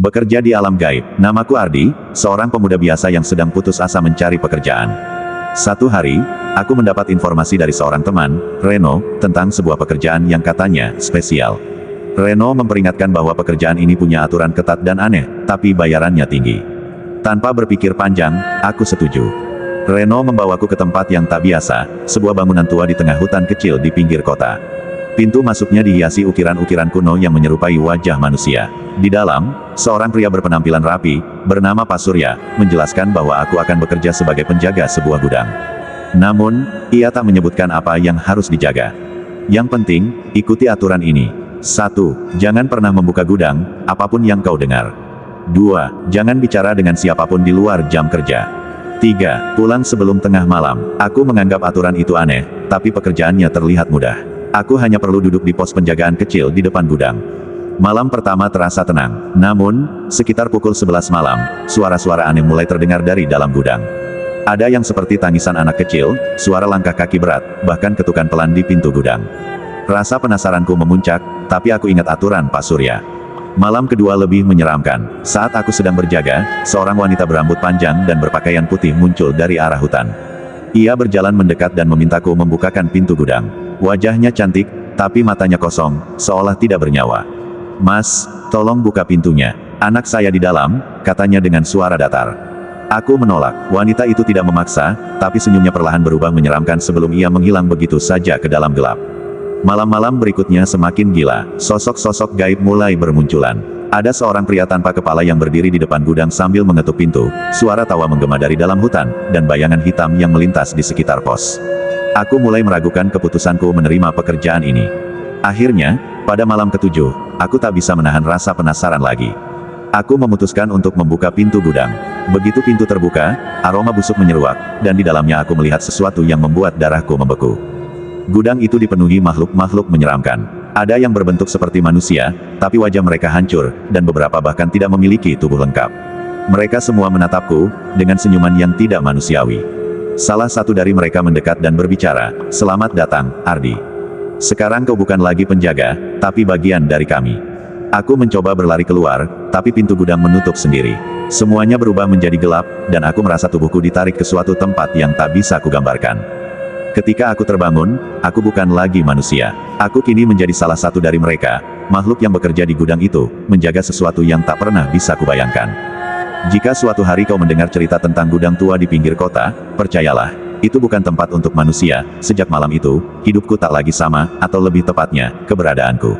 Bekerja di alam gaib. Namaku Ardi, seorang pemuda biasa yang sedang putus asa mencari pekerjaan. Satu hari, aku mendapat informasi dari seorang teman, Reno, tentang sebuah pekerjaan yang katanya spesial. Reno memperingatkan bahwa pekerjaan ini punya aturan ketat dan aneh, tapi bayarannya tinggi. Tanpa berpikir panjang, aku setuju. Reno membawaku ke tempat yang tak biasa, sebuah bangunan tua di tengah hutan kecil di pinggir kota. Pintu masuknya dihiasi ukiran-ukiran kuno yang menyerupai wajah manusia. Di dalam, seorang pria berpenampilan rapi, bernama Pak Surya, menjelaskan bahwa aku akan bekerja sebagai penjaga sebuah gudang. Namun, ia tak menyebutkan apa yang harus dijaga. Yang penting, ikuti aturan ini. 1. Jangan pernah membuka gudang, apapun yang kau dengar. 2. Jangan bicara dengan siapapun di luar jam kerja. 3. Pulang sebelum tengah malam. Aku menganggap aturan itu aneh, tapi pekerjaannya terlihat mudah. Aku hanya perlu duduk di pos penjagaan kecil di depan gudang. Malam pertama terasa tenang. Namun, sekitar pukul 11 malam, suara-suara aneh mulai terdengar dari dalam gudang. Ada yang seperti tangisan anak kecil, suara langkah kaki berat, bahkan ketukan pelan di pintu gudang. Rasa penasaranku memuncak, tapi aku ingat aturan Pak Surya. Malam kedua lebih menyeramkan. Saat aku sedang berjaga, seorang wanita berambut panjang dan berpakaian putih muncul dari arah hutan. Ia berjalan mendekat dan memintaku membukakan pintu gudang. Wajahnya cantik, tapi matanya kosong, seolah tidak bernyawa. "Mas, tolong buka pintunya. Anak saya di dalam," katanya dengan suara datar. Aku menolak. Wanita itu tidak memaksa, tapi senyumnya perlahan berubah menyeramkan sebelum ia menghilang begitu saja ke dalam gelap. Malam-malam berikutnya semakin gila. Sosok-sosok gaib mulai bermunculan. Ada seorang pria tanpa kepala yang berdiri di depan gudang sambil mengetuk pintu. Suara tawa menggema dari dalam hutan, dan bayangan hitam yang melintas di sekitar pos. Aku mulai meragukan keputusanku menerima pekerjaan ini. Akhirnya, pada malam ketujuh, aku tak bisa menahan rasa penasaran lagi. Aku memutuskan untuk membuka pintu gudang. Begitu pintu terbuka, aroma busuk menyeruak, dan di dalamnya aku melihat sesuatu yang membuat darahku membeku. Gudang itu dipenuhi makhluk-makhluk menyeramkan. Ada yang berbentuk seperti manusia, tapi wajah mereka hancur, dan beberapa bahkan tidak memiliki tubuh lengkap. Mereka semua menatapku, dengan senyuman yang tidak manusiawi. Salah satu dari mereka mendekat dan berbicara, "Selamat datang, Ardi. Sekarang kau bukan lagi penjaga, tapi bagian dari kami." Aku mencoba berlari keluar, tapi pintu gudang menutup sendiri. Semuanya berubah menjadi gelap, dan aku merasa tubuhku ditarik ke suatu tempat yang tak bisa kugambarkan. Ketika aku terbangun, aku bukan lagi manusia. Aku kini menjadi salah satu dari mereka, makhluk yang bekerja di gudang itu, menjaga sesuatu yang tak pernah bisa kubayangkan. Jika suatu hari kau mendengar cerita tentang gudang tua di pinggir kota, percayalah, itu bukan tempat untuk manusia. Sejak malam itu, hidupku tak lagi sama, atau lebih tepatnya, keberadaanku.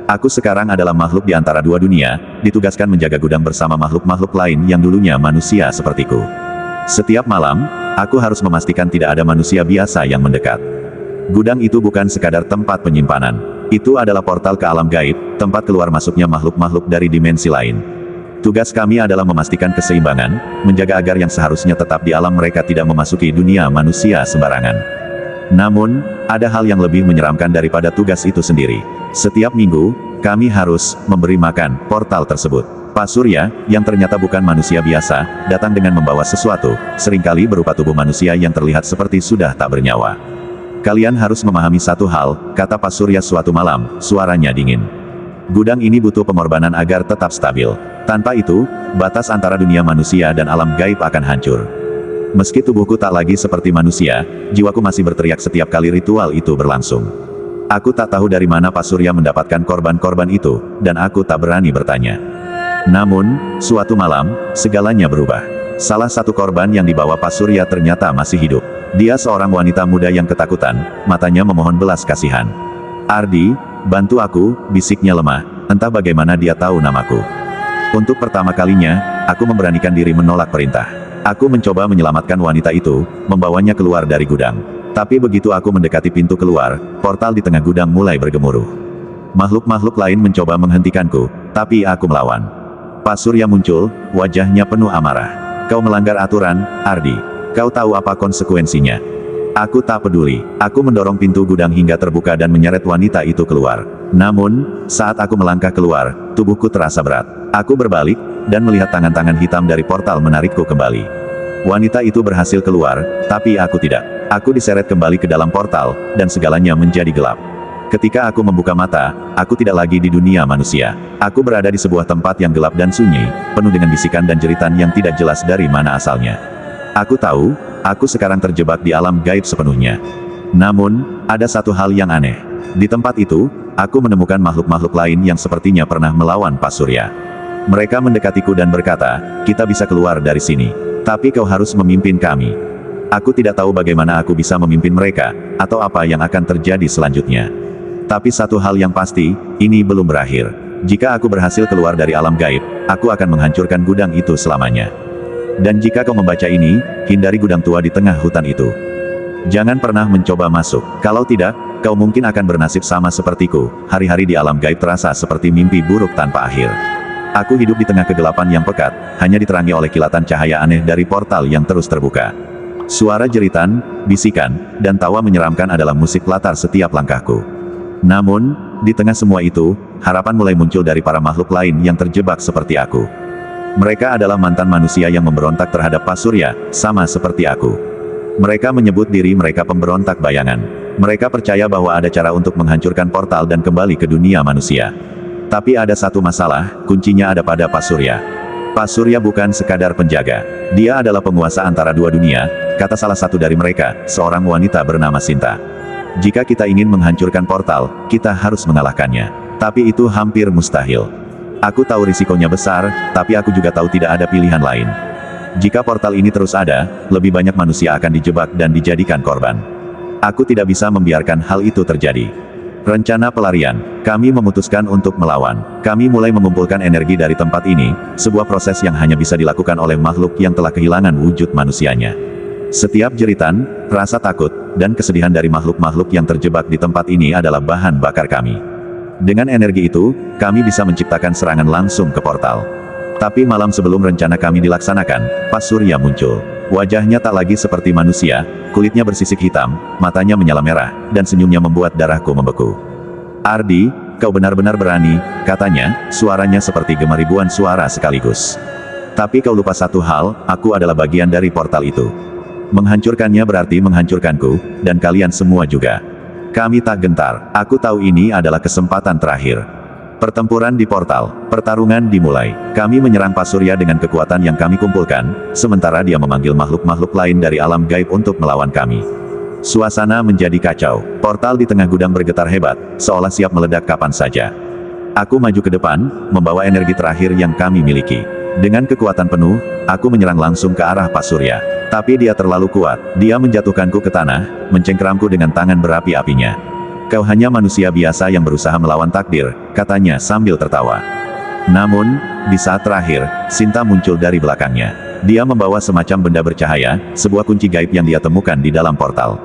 Aku sekarang adalah makhluk di antara dua dunia, ditugaskan menjaga gudang bersama makhluk-makhluk lain yang dulunya manusia sepertiku. Setiap malam, aku harus memastikan tidak ada manusia biasa yang mendekat. Gudang itu bukan sekadar tempat penyimpanan. Itu adalah portal ke alam gaib, tempat keluar masuknya makhluk-makhluk dari dimensi lain. Tugas kami adalah memastikan keseimbangan, menjaga agar yang seharusnya tetap di alam mereka tidak memasuki dunia manusia sembarangan. Namun, ada hal yang lebih menyeramkan daripada tugas itu sendiri. Setiap minggu, kami harus memberi makan portal tersebut. Pak Surya, yang ternyata bukan manusia biasa, datang dengan membawa sesuatu, seringkali berupa tubuh manusia yang terlihat seperti sudah tak bernyawa. "Kalian harus memahami satu hal," kata Pak Surya suatu malam, suaranya dingin. "Gudang ini butuh pengorbanan agar tetap stabil. Tanpa itu, batas antara dunia manusia dan alam gaib akan hancur." Meski tubuhku tak lagi seperti manusia, jiwaku masih berteriak setiap kali ritual itu berlangsung. Aku tak tahu dari mana Pak Surya mendapatkan korban-korban itu, dan aku tak berani bertanya. Namun, suatu malam, segalanya berubah. Salah satu korban yang dibawa Pak Surya ternyata masih hidup. Dia seorang wanita muda yang ketakutan, matanya memohon belas kasihan. "Ardi, bantu aku," bisiknya lemah, entah bagaimana dia tahu namaku. Untuk pertama kalinya, aku memberanikan diri menolak perintah. Aku mencoba menyelamatkan wanita itu, membawanya keluar dari gudang. Tapi begitu aku mendekati pintu keluar, portal di tengah gudang mulai bergemuruh. Makhluk-makhluk lain mencoba menghentikanku, tapi aku melawan. Pak Surya muncul, wajahnya penuh amarah. "Kau melanggar aturan, Ardi. Kau tahu apa konsekuensinya?" Aku tak peduli. Aku mendorong pintu gudang hingga terbuka dan menyeret wanita itu keluar. Namun, saat aku melangkah keluar, tubuhku terasa berat. Aku berbalik, dan melihat tangan-tangan hitam dari portal menarikku kembali. Wanita itu berhasil keluar, tapi aku tidak. Aku diseret kembali ke dalam portal, dan segalanya menjadi gelap. Ketika aku membuka mata, aku tidak lagi di dunia manusia. Aku berada di sebuah tempat yang gelap dan sunyi, penuh dengan bisikan dan jeritan yang tidak jelas dari mana asalnya. Aku tahu, aku sekarang terjebak di alam gaib sepenuhnya. Namun, ada satu hal yang aneh. Di tempat itu, aku menemukan makhluk-makhluk lain yang sepertinya pernah melawan Pak Surya. Mereka mendekatiku dan berkata, kita bisa keluar dari sini. Tapi kau harus memimpin kami. Aku tidak tahu bagaimana aku bisa memimpin mereka, atau apa yang akan terjadi selanjutnya. Tapi satu hal yang pasti, ini belum berakhir. Jika aku berhasil keluar dari alam gaib, aku akan menghancurkan gudang itu selamanya. Dan jika kau membaca ini, hindari gudang tua di tengah hutan itu. Jangan pernah mencoba masuk. Kalau tidak, kau mungkin akan bernasib sama sepertiku. Hari-hari di alam gaib terasa seperti mimpi buruk tanpa akhir. Aku hidup di tengah kegelapan yang pekat, hanya diterangi oleh kilatan cahaya aneh dari portal yang terus terbuka. Suara jeritan, bisikan, dan tawa menyeramkan adalah musik latar setiap langkahku. Namun, di tengah semua itu, harapan mulai muncul dari para makhluk lain yang terjebak seperti aku. Mereka adalah mantan manusia yang memberontak terhadap Pak Surya, sama seperti aku. Mereka menyebut diri mereka pemberontak bayangan. Mereka percaya bahwa ada cara untuk menghancurkan portal dan kembali ke dunia manusia. Tapi ada satu masalah, kuncinya ada pada Pak Surya. Pak Surya bukan sekadar penjaga. Dia adalah penguasa antara dua dunia, kata salah satu dari mereka, seorang wanita bernama Sinta. Jika kita ingin menghancurkan portal, kita harus mengalahkannya. Tapi itu hampir mustahil. Aku tahu risikonya besar, tapi aku juga tahu tidak ada pilihan lain. Jika portal ini terus ada, lebih banyak manusia akan dijebak dan dijadikan korban. Aku tidak bisa membiarkan hal itu terjadi. Rencana pelarian. Kami memutuskan untuk melawan. Kami mulai mengumpulkan energi dari tempat ini, sebuah proses yang hanya bisa dilakukan oleh makhluk yang telah kehilangan wujud manusianya. Setiap jeritan, rasa takut, dan kesedihan dari makhluk-makhluk yang terjebak di tempat ini adalah bahan bakar kami. Dengan energi itu, kami bisa menciptakan serangan langsung ke portal. Tapi malam sebelum rencana kami dilaksanakan, Pak Surya muncul. Wajahnya tak lagi seperti manusia, kulitnya bersisik hitam, matanya menyala merah, dan senyumnya membuat darahku membeku. Ardi, kau benar-benar berani, katanya, suaranya seperti gema ribuan suara sekaligus. Tapi kau lupa satu hal, aku adalah bagian dari portal itu. Menghancurkannya berarti menghancurkanku, dan kalian semua juga. Kami tak gentar, aku tahu ini adalah kesempatan terakhir. Pertempuran di portal, pertarungan dimulai. Kami menyerang Pak Surya dengan kekuatan yang kami kumpulkan, sementara dia memanggil makhluk-makhluk lain dari alam gaib untuk melawan kami. Suasana menjadi kacau, portal di tengah gudang bergetar hebat, seolah siap meledak kapan saja. Aku maju ke depan, membawa energi terakhir yang kami miliki. Dengan kekuatan penuh, aku menyerang langsung ke arah Pak Surya. Tapi dia terlalu kuat, dia menjatuhkanku ke tanah, mencengkeramku dengan tangan berapi-apinya. Kau hanya manusia biasa yang berusaha melawan takdir, katanya sambil tertawa. Namun, di saat terakhir, Sinta muncul dari belakangnya. Dia membawa semacam benda bercahaya, sebuah kunci gaib yang dia temukan di dalam portal.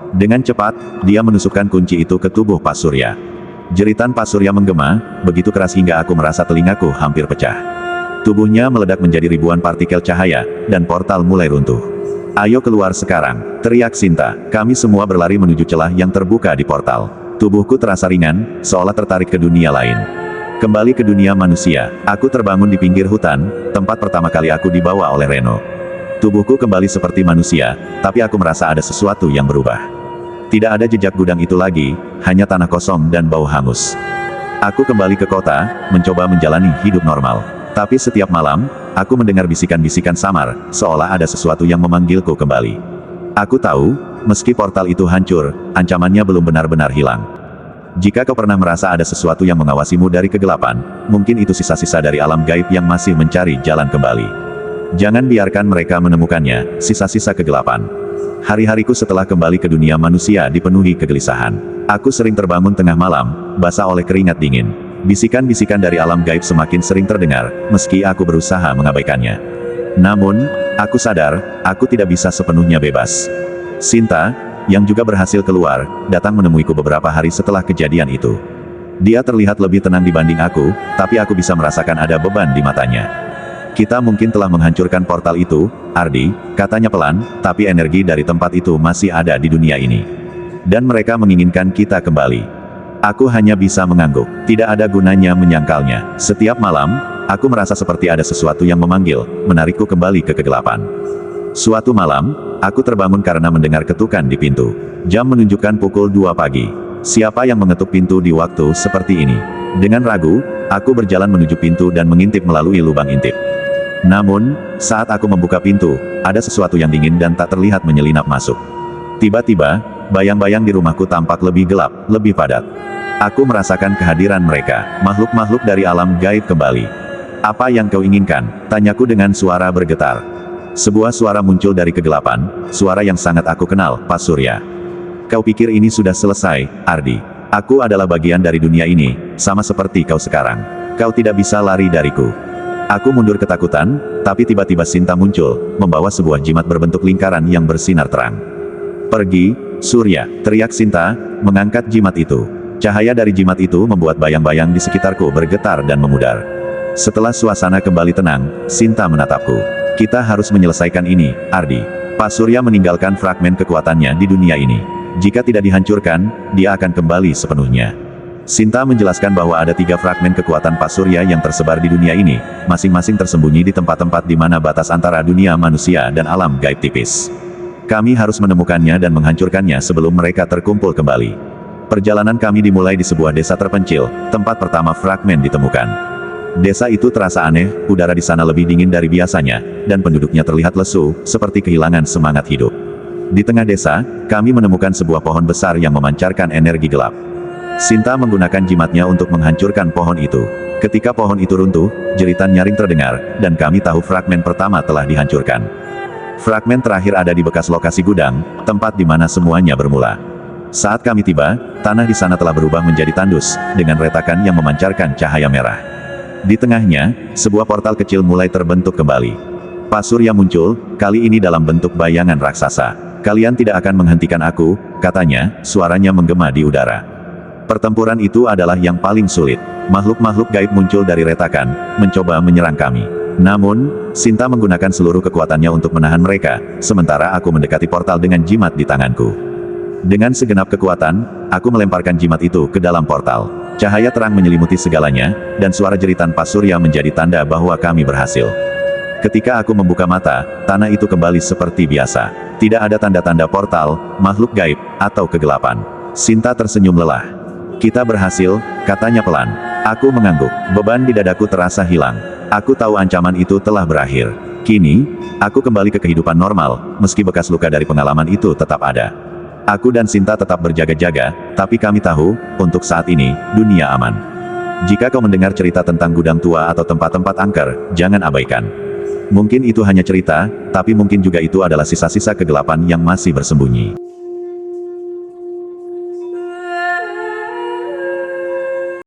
Dengan cepat, dia menusukkan kunci itu ke tubuh Pak Surya. Jeritan Pak Surya menggema, begitu keras hingga aku merasa telingaku hampir pecah. Tubuhnya meledak menjadi ribuan partikel cahaya, dan portal mulai runtuh. Ayo keluar sekarang, teriak Sinta. Kami semua berlari menuju celah yang terbuka di portal. Tubuhku terasa ringan, seolah tertarik ke dunia lain. Kembali ke dunia manusia, aku terbangun di pinggir hutan, tempat pertama kali aku dibawa oleh Reno. Tubuhku kembali seperti manusia, tapi aku merasa ada sesuatu yang berubah. Tidak ada jejak gudang itu lagi, hanya tanah kosong dan bau hangus. Aku kembali ke kota, mencoba menjalani hidup normal. Tapi setiap malam, aku mendengar bisikan-bisikan samar, seolah ada sesuatu yang memanggilku kembali. Aku tahu, meski portal itu hancur, ancamannya belum benar-benar hilang. Jika kau pernah merasa ada sesuatu yang mengawasimu dari kegelapan, mungkin itu sisa-sisa dari alam gaib yang masih mencari jalan kembali. Jangan biarkan mereka menemukannya, sisa-sisa kegelapan. Hari-hariku setelah kembali ke dunia manusia dipenuhi kegelisahan. Aku sering terbangun tengah malam, basah oleh keringat dingin. Bisikan-bisikan dari alam gaib semakin sering terdengar, meski aku berusaha mengabaikannya. Namun, aku sadar, aku tidak bisa sepenuhnya bebas. Sinta, yang juga berhasil keluar, datang menemuiku beberapa hari setelah kejadian itu. Dia terlihat lebih tenang dibanding aku, tapi aku bisa merasakan ada beban di matanya. Kita mungkin telah menghancurkan portal itu, Ardi, katanya pelan, tapi energi dari tempat itu masih ada di dunia ini. Dan mereka menginginkan kita kembali. Aku hanya bisa mengangguk, tidak ada gunanya menyangkalnya. Setiap malam, aku merasa seperti ada sesuatu yang memanggil, menarikku kembali ke kegelapan. Suatu malam, aku terbangun karena mendengar ketukan di pintu. Jam menunjukkan pukul 2 pagi. siapa yang mengetuk pintu di waktu seperti ini? Dengan ragu, aku berjalan menuju pintu dan mengintip melalui lubang intip. Namun, saat aku membuka pintu, ada sesuatu yang dingin dan tak terlihat menyelinap masuk. Tiba-tiba, bayang-bayang di rumahku tampak lebih gelap, lebih padat. Aku merasakan kehadiran mereka, makhluk-makhluk dari alam gaib kembali. "Apa yang kau inginkan?" tanyaku dengan suara bergetar. Sebuah suara muncul dari kegelapan, suara yang sangat aku kenal, Pak Surya. "Kau pikir ini sudah selesai, Ardi? Aku adalah bagian dari dunia ini, sama seperti kau sekarang. Kau tidak bisa lari dariku." Aku mundur ketakutan, tapi tiba-tiba Sinta muncul, membawa sebuah jimat berbentuk lingkaran yang bersinar terang. "Pergi, Surya!" teriak Sinta, mengangkat jimat itu. Cahaya dari jimat itu membuat bayang-bayang di sekitarku bergetar dan memudar. Setelah suasana kembali tenang, Sinta menatapku. "Kita harus menyelesaikan ini, Ardi. Pak Surya meninggalkan fragmen kekuatannya di dunia ini. Jika tidak dihancurkan, dia akan kembali sepenuhnya." Sinta menjelaskan bahwa ada 3 fragmen kekuatan Pak Surya yang tersebar di dunia ini, masing-masing tersembunyi di tempat-tempat di mana batas antara dunia manusia dan alam gaib tipis. Kami harus menemukannya dan menghancurkannya sebelum mereka terkumpul kembali. Perjalanan kami dimulai di sebuah desa terpencil, tempat pertama fragmen ditemukan. Desa itu terasa aneh, udara di sana lebih dingin dari biasanya, dan penduduknya terlihat lesu, seperti kehilangan semangat hidup. Di tengah desa, kami menemukan sebuah pohon besar yang memancarkan energi gelap. Sinta menggunakan jimatnya untuk menghancurkan pohon itu. Ketika pohon itu runtuh, jeritan nyaring terdengar, dan kami tahu fragmen pertama telah dihancurkan. Fragmen terakhir ada di bekas lokasi gudang, tempat di mana semuanya bermula. Saat kami tiba, tanah di sana telah berubah menjadi tandus, dengan retakan yang memancarkan cahaya merah. Di tengahnya, sebuah portal kecil mulai terbentuk kembali. Pak Surya muncul, kali ini dalam bentuk bayangan raksasa. "Kalian tidak akan menghentikan aku," katanya, suaranya menggema di udara. Pertempuran itu adalah yang paling sulit. Makhluk-makhluk gaib muncul dari retakan, mencoba menyerang kami. Namun, Sinta menggunakan seluruh kekuatannya untuk menahan mereka, sementara aku mendekati portal dengan jimat di tanganku. Dengan segenap kekuatan, aku melemparkan jimat itu ke dalam portal. Cahaya terang menyelimuti segalanya, dan suara jeritan Pak Surya menjadi tanda bahwa kami berhasil. Ketika aku membuka mata, tanah itu kembali seperti biasa. Tidak ada tanda-tanda portal, makhluk gaib, atau kegelapan. Sinta tersenyum lelah. "Kita berhasil," katanya pelan. Aku mengangguk. Beban di dadaku terasa hilang. Aku tahu ancaman itu telah berakhir. Kini, aku kembali ke kehidupan normal, meski bekas luka dari pengalaman itu tetap ada. Aku dan Sinta tetap berjaga-jaga, tapi kami tahu, untuk saat ini, dunia aman. Jika kau mendengar cerita tentang gudang tua atau tempat-tempat angker, jangan abaikan. Mungkin itu hanya cerita, tapi mungkin juga itu adalah sisa-sisa kegelapan yang masih bersembunyi.